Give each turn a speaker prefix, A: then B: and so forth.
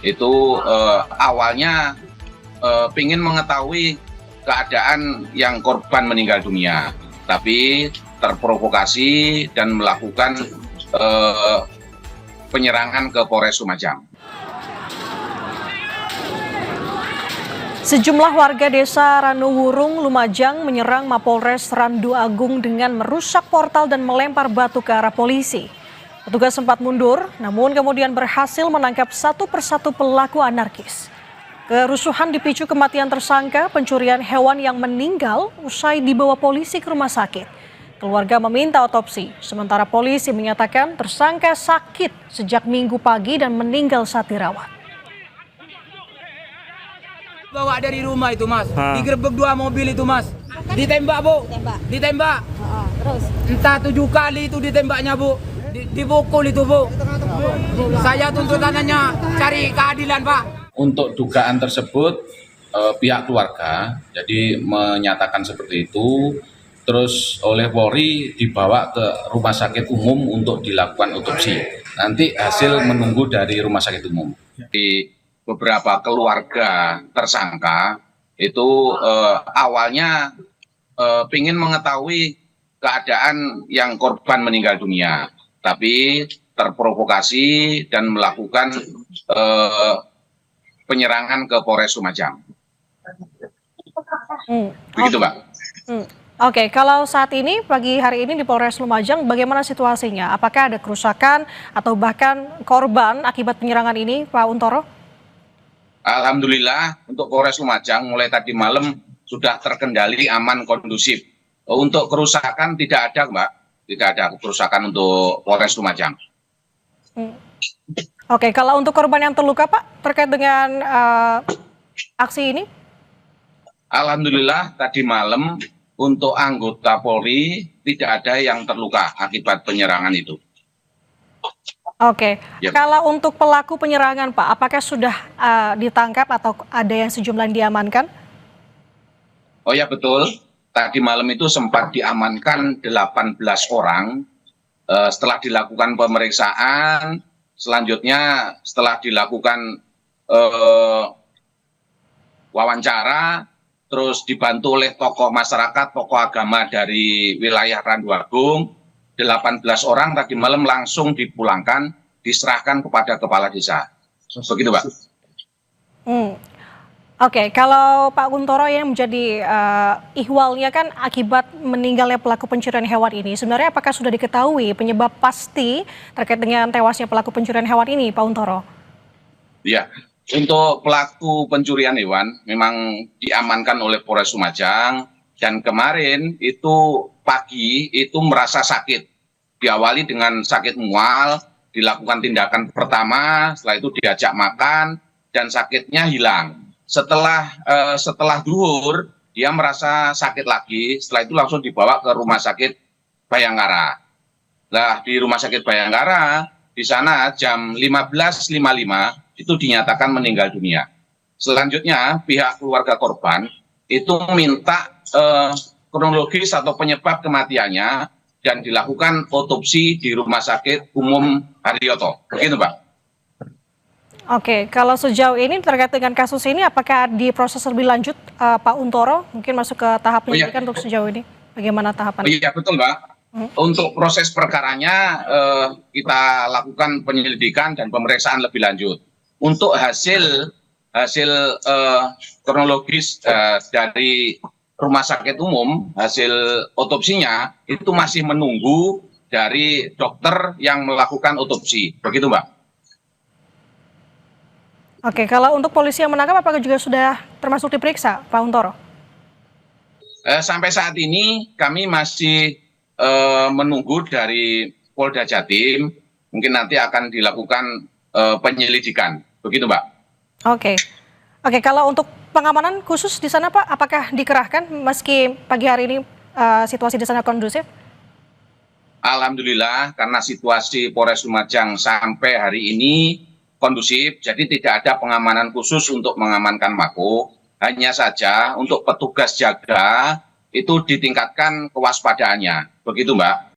A: itu awalnya ingin mengetahui keadaan yang korban meninggal dunia, tapi terprovokasi dan melakukan penyerangan ke Polres Lumajang.
B: Sejumlah warga desa Ranuwurung, Lumajang menyerang Mapolres Randu Agung dengan merusak portal dan melempar batu ke arah polisi. Petugas sempat mundur, namun kemudian berhasil menangkap satu persatu pelaku anarkis. Kerusuhan dipicu kematian tersangka pencurian hewan yang meninggal usai dibawa polisi ke rumah sakit. Keluarga meminta otopsi, sementara polisi menyatakan tersangka sakit sejak Minggu pagi dan meninggal saat dirawat.
C: Bawa dari rumah itu, Mas. Digerebek 2 mobil itu, Mas. Ditembak, Bu. Ditembak.
D: Terus?
C: Entah 7 kali itu ditembaknya, Bu. Dipukul itu, Bu. Saya tuntutannya cari keadilan, Pak.
A: Untuk dugaan tersebut, pihak keluarga jadi menyatakan seperti itu, terus oleh Polri dibawa ke rumah sakit umum untuk dilakukan otopsi. Nanti hasil menunggu dari rumah sakit umum. Di beberapa keluarga tersangka itu awalnya ingin mengetahui keadaan yang korban meninggal dunia, tapi terprovokasi dan melakukan penyerangan ke Polres Lumajang. Begitu, Mbak.
B: Oke, kalau saat ini, pagi hari ini di Polres Lumajang, bagaimana situasinya? Apakah ada kerusakan atau bahkan korban akibat penyerangan ini, Pak Untoro?
A: Alhamdulillah untuk Polres Lumajang mulai tadi malam sudah terkendali, aman, kondusif. Untuk kerusakan tidak ada, Mbak. Tidak ada kerusakan untuk Polres Lumajang.
B: Oke, kalau untuk korban yang terluka, Pak, terkait dengan aksi ini?
A: Alhamdulillah tadi malam untuk anggota Polri tidak ada yang terluka akibat penyerangan itu.
B: Oke, kalau untuk pelaku penyerangan, Pak, apakah sudah ditangkap atau ada yang sejumlah yang diamankan?
A: Oh ya betul, tadi malam itu sempat diamankan 18 orang. Setelah dilakukan pemeriksaan, selanjutnya setelah dilakukan wawancara, terus dibantu oleh tokoh masyarakat, tokoh agama dari wilayah Randu Agung, 18 orang tadi malam langsung dipulangkan, diserahkan kepada kepala desa. Begitu, Pak.
B: Oke, kalau Pak Untoro yang menjadi ihwalnya kan akibat meninggalnya pelaku pencurian hewan ini, sebenarnya apakah sudah diketahui penyebab pasti terkait dengan tewasnya pelaku pencurian hewan ini, Pak Untoro?
A: Iya, untuk pelaku pencurian hewan memang diamankan oleh Polres Lumajang, dan kemarin itu pagi itu merasa sakit. Diawali dengan sakit mual, dilakukan tindakan pertama, setelah itu diajak makan, dan sakitnya hilang. Setelah duhur, dia merasa sakit lagi, setelah itu langsung dibawa ke rumah sakit Bayangkara. Nah, di rumah sakit Bayangkara, di sana jam 15.55 itu dinyatakan meninggal dunia. Selanjutnya, pihak keluarga korban itu minta kronologis atau penyebab kematiannya dan dilakukan otopsi di Rumah Sakit Umum Haryoto. Begitu, Pak.
B: Oke, kalau sejauh ini terkait dengan kasus ini, apakah diproses lebih lanjut, Pak Untoro? Mungkin masuk ke tahap penyelidikan untuk sejauh ini. Bagaimana tahapan?
A: Iya, betul, Mbak. Untuk proses perkaranya kita lakukan penyelidikan dan pemeriksaan lebih lanjut. Untuk hasil kronologis dari Rumah Sakit Umum, hasil otopsinya itu masih menunggu dari dokter yang melakukan otopsi. Begitu, Mbak.
B: Oke, kalau untuk polisi yang menangkap, apakah juga sudah termasuk diperiksa, Pak Untoro?
A: Sampai saat ini kami masih menunggu dari Polda Jatim, mungkin nanti akan dilakukan penyelidikan. Begitu, Mbak.
B: Oke, kalau untuk pengamanan khusus di sana, Pak, apakah dikerahkan meski pagi hari ini situasi di sana kondusif?
A: Alhamdulillah, karena situasi Polres Lumajang sampai hari ini kondusif, jadi tidak ada pengamanan khusus untuk mengamankan Mako. Hanya saja untuk petugas jaga itu ditingkatkan kewaspadaannya. Begitu, Mbak.